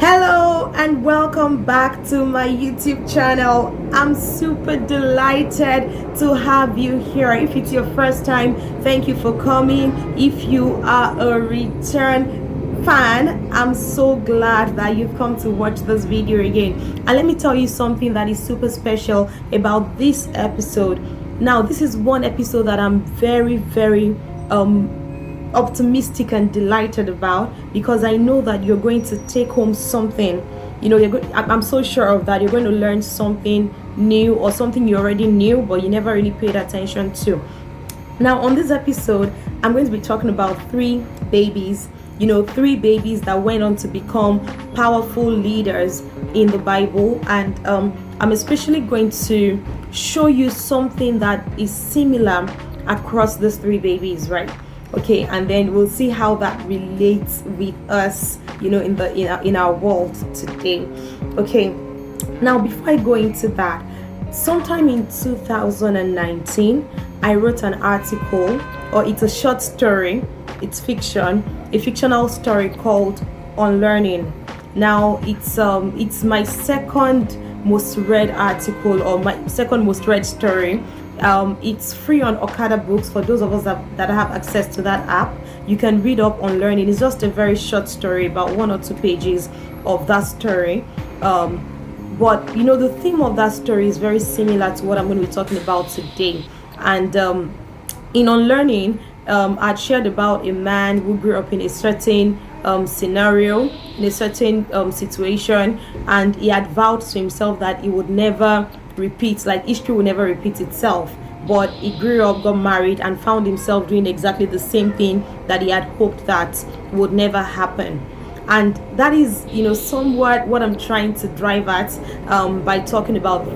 Hello and welcome back to my YouTube channel. I'm super delighted to have you here. If it's your first time, thank you for coming. If you are a return fan, I'm so glad that you've come to watch this video again. And let me tell you something that is super special about this episode. Now, this is one episode that I'm very optimistic and delighted about, because I know that you're going to take home something. I'm so sure of that. You're going to learn something new, or something you already knew but you never really paid attention to. Now, on this episode, I'm going to be talking about three babies that went on to become powerful leaders in the Bible. And I'm especially going to show you something that is similar across these three babies, right? Okay, and then we'll see how that relates with us, in our world today. Okay, now before I go into that, sometime in 2019, I wrote an article, or it's a short story, it's fiction, a fictional story called Unlearning. Now it's my second most read article, or my second most read story. It's free on Okada Books for those of us that have access to that app. You can read up on learning. It's just a very short story, about 1 or 2 pages of that story. But the theme of that story is very similar to what I'm going to be talking about today. And in Unlearning, I'd shared about a man who grew up in a certain scenario, in a certain situation, and he had vowed to himself that he would never repeat, like history will never repeat itself. But he grew up, got married, and found himself doing exactly the same thing that he had hoped that would never happen. And that is somewhat what I'm trying to drive at by talking about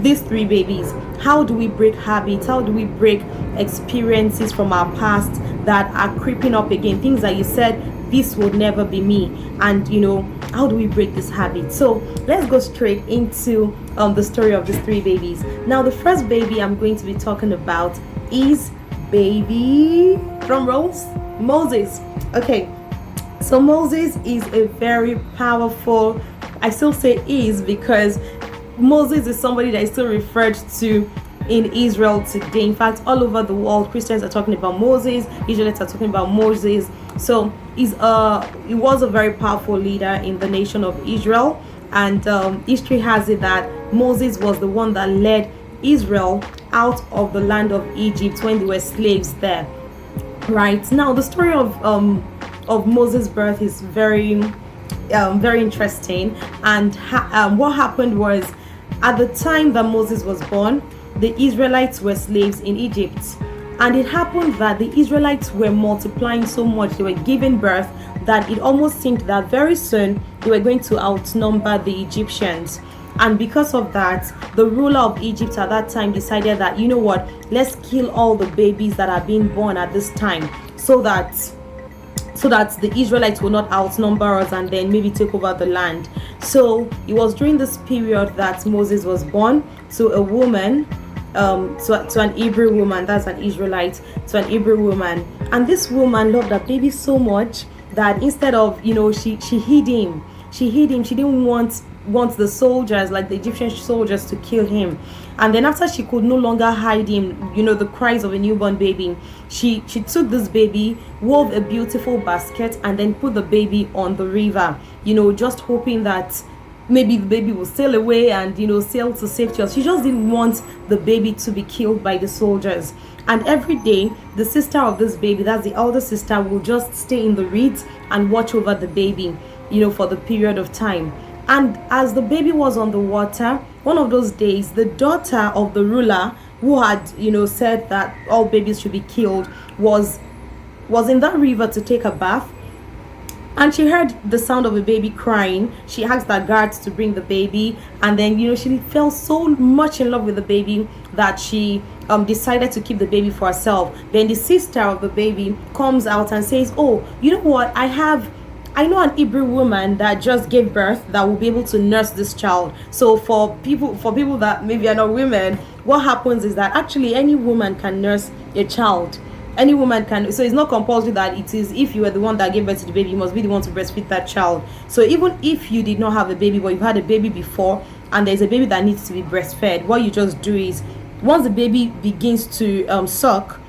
these three babies. How do we break habits? How do we break experiences from our past that are creeping up again, things that you said this would never be me? And how do we break this habit? So let's go straight into the story of these three babies. Now, the first baby I'm going to be talking about is baby, drum rolls, Moses. Okay, so Moses is a very powerful, I still say is, because Moses is somebody that is still referred to in Israel today. In fact, all over the world, Christians are talking about Moses, Israelites are talking about Moses. So he was a very powerful leader in the nation of Israel. And history has it that Moses was the one that led Israel out of the land of Egypt when they were slaves there. Right now, the story of Moses' birth is very interesting. And what happened was, at the time that Moses was born, the Israelites were slaves in Egypt. And it happened that the Israelites were multiplying so much, they were giving birth, that it almost seemed that very soon they were going to outnumber the Egyptians. And because of that, the ruler of Egypt at that time decided that, let's kill all the babies that are being born at this time, so that the Israelites will not outnumber us and then maybe take over the land. So it was during this period that Moses was born to a woman, to an Hebrew woman, that's an Israelite, to an Hebrew woman. And this woman loved her baby so much that instead of, she hid him. She didn't want the soldiers, like the Egyptian soldiers, to kill him. And then after she could no longer hide him, the cries of a newborn baby, she took this baby, wove a beautiful basket, and then put the baby on the river, just hoping that maybe the baby will sail away and sail to safety. She just didn't want the baby to be killed by the soldiers. And every day, the sister of this baby, that's the elder sister, will just stay in the reeds and watch over the baby, for the period of time. And as the baby was on the water, one of those days, the daughter of the ruler, who had said that all babies should be killed, was in that river to take a bath. And she heard the sound of a baby crying. She asked her guards to bring the baby, and then she fell so much in love with the baby that she decided to keep the baby for herself. Then the sister of the baby comes out and says, "Oh, you know what? I know an Hebrew woman that just gave birth that will be able to nurse this child." So for people that maybe are not women, what happens is that actually any woman can nurse a child. Any woman can. So it's not compulsory that it is if you were the one that gave birth to the baby, you must be the one to breastfeed that child. So even if you did not have a baby, but you've had a baby before and there's a baby that needs to be breastfed, what you just do is, once the baby begins to suck,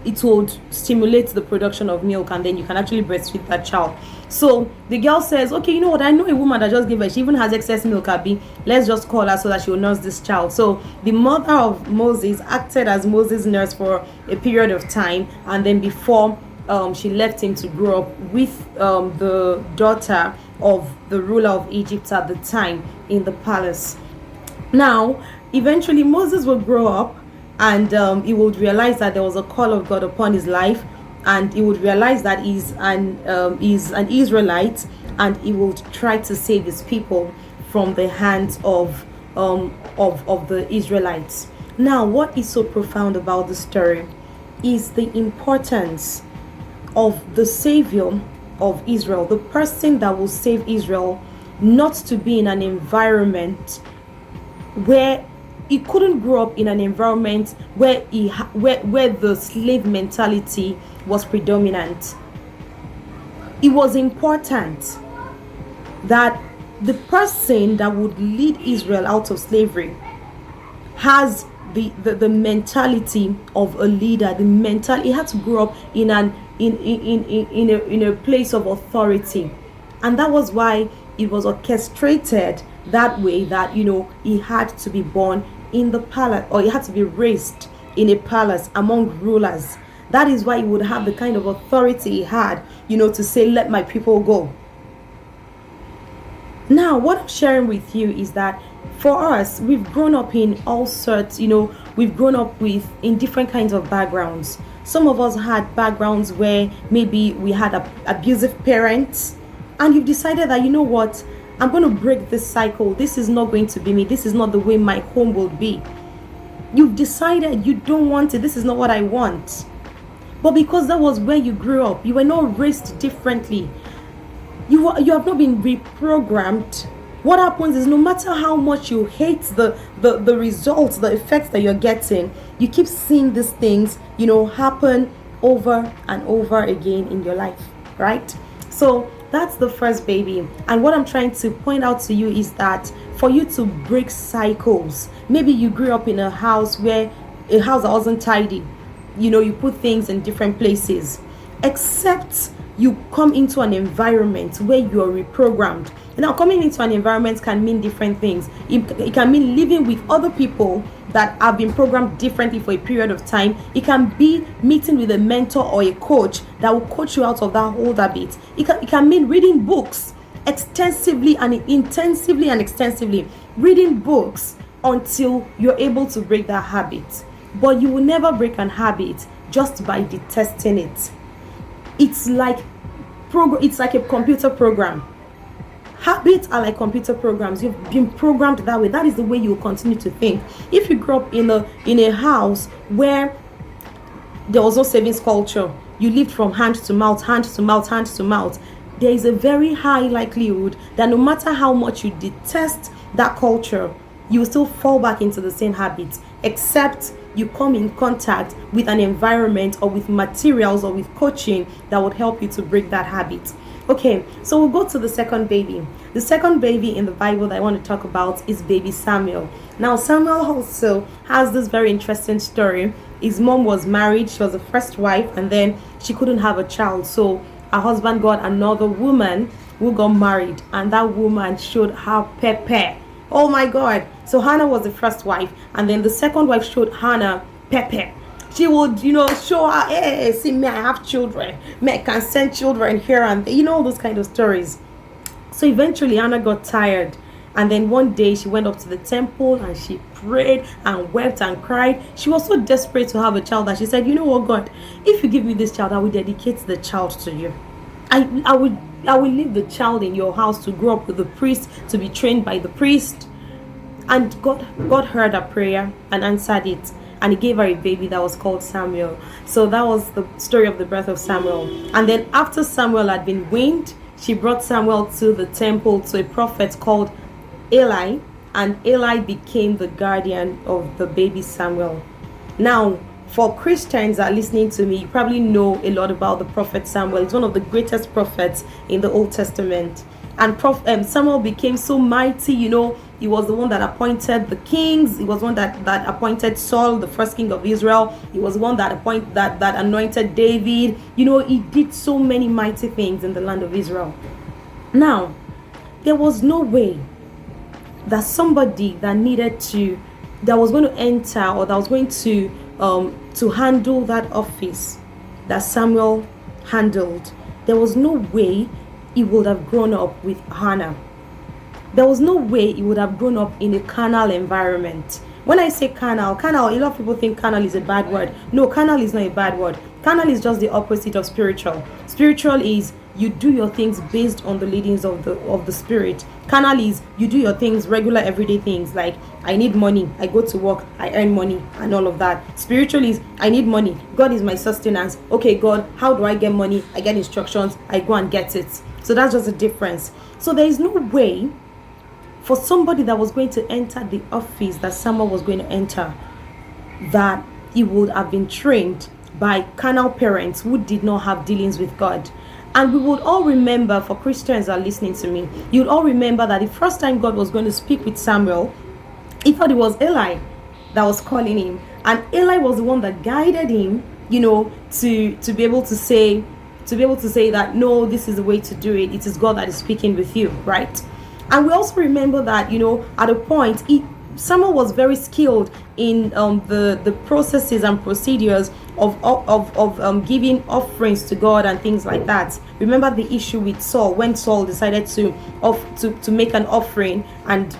it would stimulate the production of milk, and then you can actually breastfeed that child. So the girl says, okay, you know what, I know a woman that just gave birth, she even has excess milk, Abby, let's just call her so that she will nurse this child. So the mother of Moses acted as Moses' nurse for a period of time, and then before she left him to grow up with the daughter of the ruler of Egypt at the time in the palace. Now eventually Moses will grow up, and he would realize that there was a call of God upon his life, and he would realize that he's an Israelite, and he would try to save his people from the hands of the Israelites. Now, what is so profound about the story is the importance of the Savior of Israel, the person that will save Israel, not to be in an environment where he couldn't grow up in an environment where where the slave mentality was predominant. It was important that the person that would lead Israel out of slavery has the mentality of a leader. The mentality, he had to grow up in a place of authority, and that was why it was orchestrated that way, that he had to be born in the palace, or he had to be raised in a palace among rulers. That is why he would have the kind of authority he had, to say, let my people go. Now, what I'm sharing with you is that for us, we've grown up in all sorts, we've grown up in different kinds of backgrounds. Some of us had backgrounds where maybe we had abusive parents, and you've decided that, what, I'm going to break this cycle. This is not going to be me. This is not the way my home will be. You've decided you don't want it. This is not what I want. But because that was where you grew up, you were not raised differently. You have not been reprogrammed. What happens is, no matter how much you hate the results, the effects that you're getting, you keep seeing these things, happen over and over again in your life, right? So that's the first baby. And what I'm trying to point out to you is that for you to break cycles, maybe you grew up in a house that wasn't tidy. You put things in different places, except you come into an environment where you are reprogrammed. Now, coming into an environment can mean different things. It can mean living with other people that have been programmed differently for a period of time. It can be meeting with a mentor or a coach that will coach you out of that old habit. It can mean reading books extensively and intensively and extensively. Reading books until you're able to break that habit. But you will never break an habit just by detesting it. It's like a computer program. Habits are like computer programs. You've been programmed that way. That is the way you will continue to think. If you grew up in a house where there was no savings culture, you lived from hand to mouth, hand to mouth, hand to mouth, there is a very high likelihood that no matter how much you detest that culture, you will still fall back into the same habits, except you come in contact with an environment or with materials or with coaching that would help you to break that habit. Okay, so we'll go to the second baby. The second baby in the Bible that I want to talk about is baby Samuel. Now, Samuel also has this very interesting story. His mom was married. She was the first wife, and then she couldn't have a child. So her husband got another woman who got married, and that woman showed her pepper. Oh my God. So Hannah was the first wife, and then the second wife showed Hannah pepper. She would, show her, hey, see me, I have children. Me, I can send children here and there. All those kind of stories. So eventually Hannah got tired. And then one day she went up to the temple and she prayed and wept and cried. She was so desperate to have a child that she said, you know what, God, if you give me this child, I will dedicate the child to you. I will leave the child in your house to grow up with the priest, to be trained by the priest. And God heard her prayer and answered it. And he gave her a baby that was called Samuel. So that was the story of the birth of Samuel. And then after Samuel had been weaned, she brought Samuel to the temple to a prophet called Eli. And Eli became the guardian of the baby Samuel. Now, For Christians that are listening to me, you probably know a lot about the prophet Samuel. He's one of the greatest prophets in the Old Testament. And Samuel became so mighty, he was the one that appointed the kings. He was one that appointed Saul, the first king of Israel. He was one that anointed David. He did so many mighty things in the land of Israel. Now, there was no way that somebody that was going to enter, or that was going to handle that office that Samuel handled, there was no way he would have grown up with Hannah. There was no way he would have grown up in a carnal environment. When I say carnal, a lot of people think carnal is a bad word. No, carnal is not a bad word. Carnal is just the opposite of spiritual. Spiritual is you do your things based on the leadings of the spirit. Carnal is you do your things, regular everyday things, like I need money, I go to work, I earn money, and all of that. Spiritual is I need money, God is my sustenance. Okay, God, how do I get money? I get instructions, I go and get it. So that's just a difference. So there is no way for somebody that was going to enter the office that Samuel was going to enter, that he would have been trained by carnal parents who did not have dealings with God. And we would all remember, for Christians that are listening to me, you'd all remember that the first time God was going to speak with Samuel, he thought it was Eli that was calling him. And Eli was the one that guided him, to be able to say that, no, this is the way to do it. It is God that is speaking with you, right? And we also remember that, at a point, Samuel was very skilled in the processes and procedures of giving offerings to God and things like that. Remember the issue with Saul, when Saul decided to make an offering, and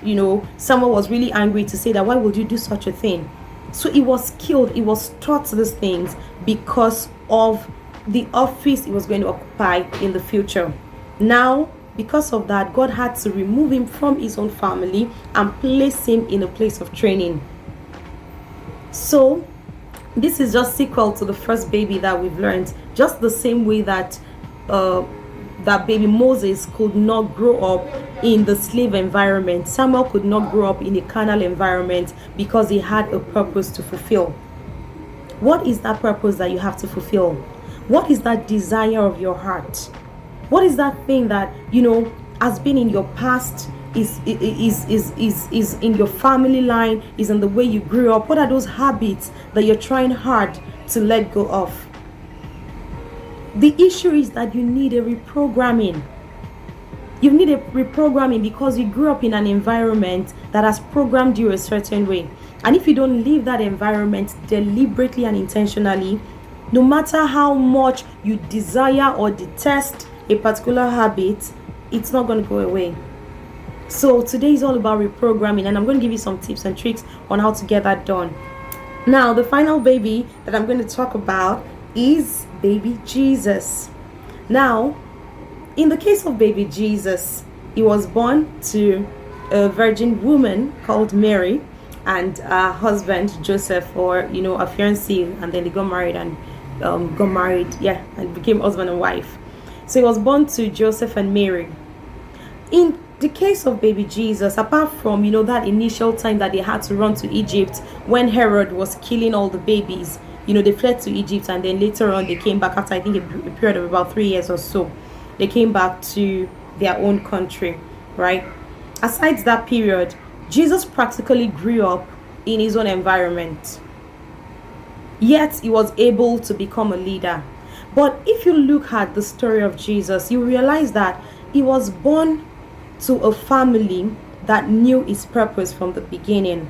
Samuel was really angry to say that, why would you do such a thing? So he was skilled, he was taught these things because of the office he was going to occupy in the future. Now, because of that, God had to remove him from his own family and place him in a place of training. So this is just sequel to the first baby that we've learned. Just the same way that that baby Moses could not grow up in the slave environment, Samuel could not grow up in a carnal environment, because he had a purpose to fulfill. What is that purpose that you have to fulfill? What is that desire of your heart? What is that thing that has been in your past, is in your family line, is in the way you grew up? What are those habits that you're trying hard to let go of? The issue is that you need a reprogramming. You need a reprogramming because you grew up in an environment that has programmed you a certain way. And if you don't leave that environment deliberately and intentionally, no matter how much you desire or detest a particular habit, it's not going to go away. So today is all about reprogramming, and I'm going to give you some tips and tricks on how to get that done. Now, the final baby that I'm going to talk about is baby Jesus. Now, in the case of baby Jesus, he was born to a virgin woman called Mary and her husband Joseph, or a fiancé, and then they got married and became husband and wife. So he was born to Joseph and Mary. In the case of baby Jesus, apart from that initial time that they had to run to Egypt when Herod was killing all the babies, they fled to Egypt, and then later on they came back after, I think, a period of about 3 years or so. They came back to their own country, right? Aside that period, Jesus practically grew up in his own environment. Yet he was able to become a leader. But if you look at the story of Jesus, you realize that he was born to a family that knew his purpose from the beginning.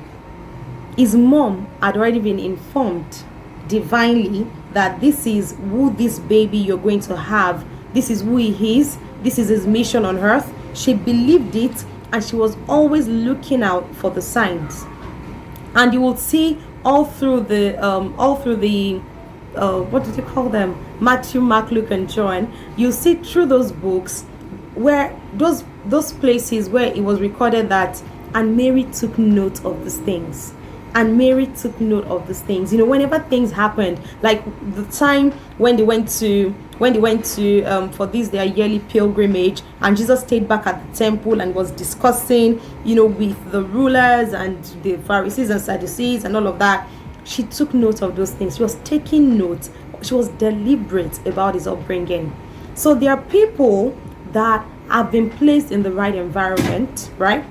His mom had already been informed divinely that this is who this baby you're going to have, this is who he is, this is his mission on earth. She believed it, and she was always looking out for the signs. And you will see all through the what did you call them? Matthew, Mark, Luke, and John. You see through those books where those places where it was recorded that, and Mary took note of these things. And Mary took note of these things. Whenever things happened, like the time when they went to for this their yearly pilgrimage, and Jesus stayed back at the temple and was discussing, with the rulers and the Pharisees and Sadducees and all of that. She took note of those things. She was taking note. She was deliberate about his upbringing. So there are people that have been placed in the right environment, right?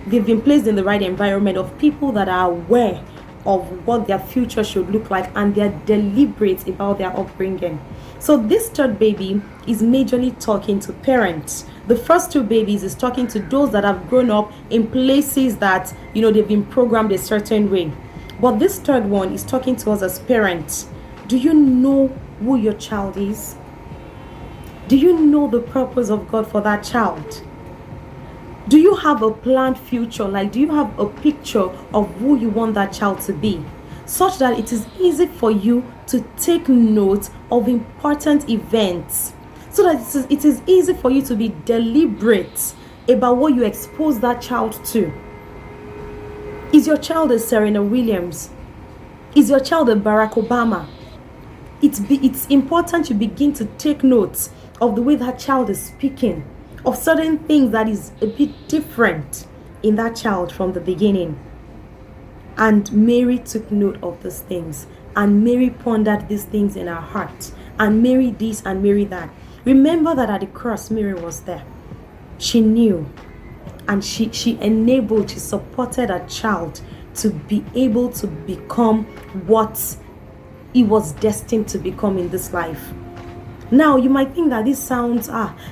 They've been placed in the right environment of people that are aware of what their future should look like, and they're deliberate about their upbringing. So this third baby is majorly talking to parents. The first two babies is talking to those that have grown up in places that, they've been programmed a certain way. But this third one is talking to us as parents. Do you know who your child is? Do you know the purpose of God for that child? Do you have a planned future? Like, do you have a picture of who you want that child to be? Such that it is easy for you to take note of important events. So that it is easy for you to be deliberate about what you expose that child to. Is your child a Serena Williams? Is your child a Barack Obama? It's important you begin to take notes of the way that child is speaking, of certain things that is a bit different in that child from the beginning. And Mary took note of these things, and Mary pondered these things in her heart, and Mary this and Mary that. Remember that at the cross, Mary was there. She knew, and she enabled, she supported her child to be able to become what he was destined to become in this life. Now, you might think that this sounds,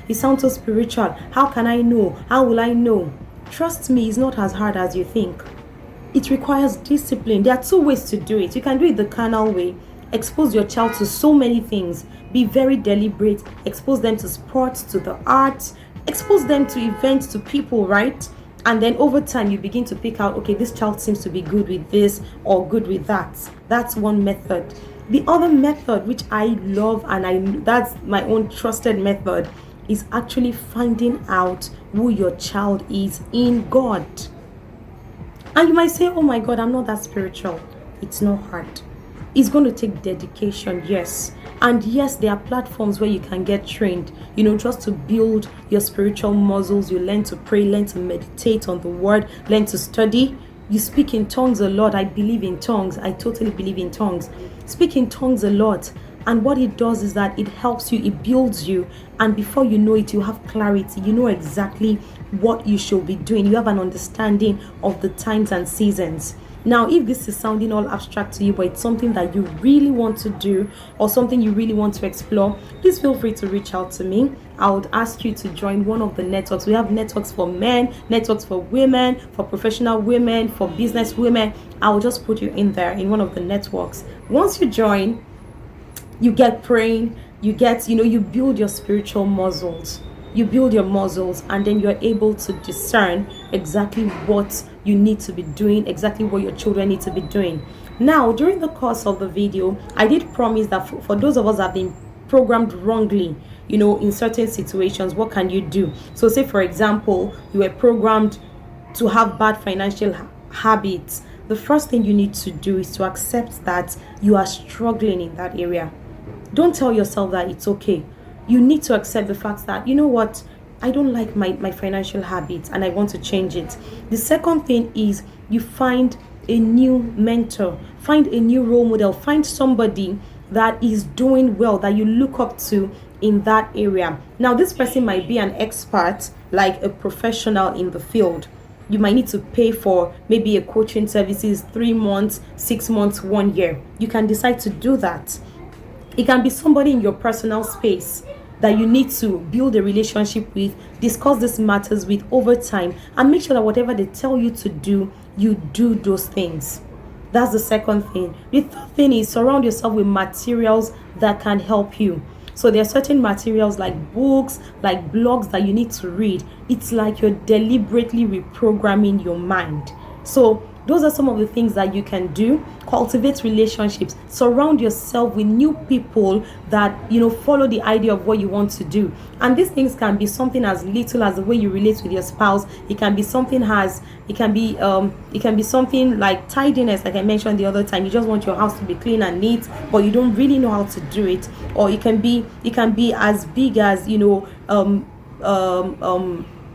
it sounds so spiritual. How can I know? How will I know? Trust me, it's not as hard as you think. It requires discipline. There are two ways to do it. You can do it the carnal way. Expose your child to so many things. Be very deliberate. Expose them to sports, to the arts. Expose them to events, to people, right? And then over time, you begin to pick out, okay, this child seems to be good with this or good with that. That's one method. The other method, which I love, and that's my own trusted method, is actually finding out who your child is in God. And you might say, oh my God, I'm not that spiritual. It's not hard. It's going to take dedication, yes. And yes, there are platforms where you can get trained, just to build your spiritual muscles. You learn to pray, learn to meditate on the word, learn to study. You speak in tongues a lot. I believe in tongues. I totally believe in tongues. Speak in tongues a lot. And what it does is that it helps you, it builds you. And before you know it, you have clarity. You know exactly what you should be doing. You have an understanding of the times and seasons. Now, if this is sounding all abstract to you, but it's something that you really want to do or something you really want to explore, please feel free to reach out to me. I would ask you to join one of the networks. We have networks for men, networks for women, for professional women, for business women. I will just put you in there in one of the networks. Once you join, you get praying, you build your spiritual muscles. You build your muscles, and then you're able to discern exactly what you need to be doing, exactly what your children need to be doing. Now, during the course of the video, I did promise that for those of us that have been programmed wrongly, in certain situations, what can you do? So say, for example, you were programmed to have bad financial habits. The first thing you need to do is to accept that you are struggling in that area. Don't tell yourself that it's okay. You need to accept the fact that, I don't like my financial habits and I want to change it. The second thing is you find a new mentor, find a new role model, find somebody that is doing well, that you look up to in that area. Now, this person might be an expert, like a professional in the field. You might need to pay for maybe a coaching services, 3 months, 6 months, 1 year. You can decide to do that. It can be somebody in your personal space that you need to build a relationship with, discuss these matters with over time, and make sure that whatever they tell you to do, you do those things. That's the second thing. The third thing is surround yourself with materials that can help you. So there are certain materials like books, like blogs that you need to read. It's like you're deliberately reprogramming your mind. So those are some of the things that you can do. Cultivate relationships. Surround yourself with new people that, follow the idea of what you want to do. And these things can be something as little as the way you relate with your spouse. It can be something something like tidiness, like I mentioned the other time. You just want your house to be clean and neat, but you don't really know how to do it. Or it can be as big as,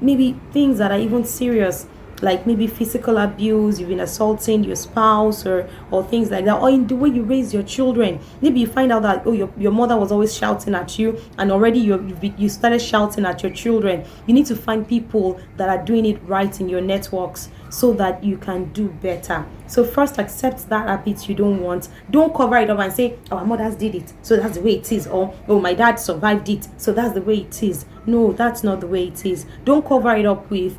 maybe things that are even serious, like maybe physical abuse, you've been assaulting your spouse, or things like that, or in the way you raise your children. Maybe you find out that, oh, your mother was always shouting at you, and already you started shouting at your children. You need to find people that are doing it right in your networks so that you can do better. So first, accept that habit you don't want. Don't cover it up and say, our mothers did it, so that's the way it is, or, oh, my dad survived it, so that's the way it is. No, that's not the way it is. Don't cover it up with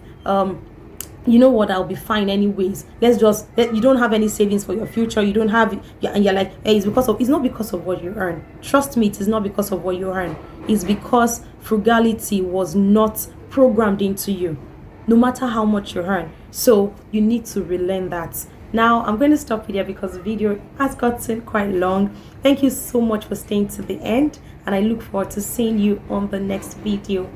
you know what, I'll be fine anyways. You don't have any savings for your future, you don't have, and you're like, hey, it's not because of what you earn. Trust me, it is not because of what you earn. It's because frugality was not programmed into you, no matter how much you earn. So you need to relearn that. Now I'm going to stop here because the video has gotten quite long. Thank you so much for staying to the end, and I look forward to seeing you on the next video.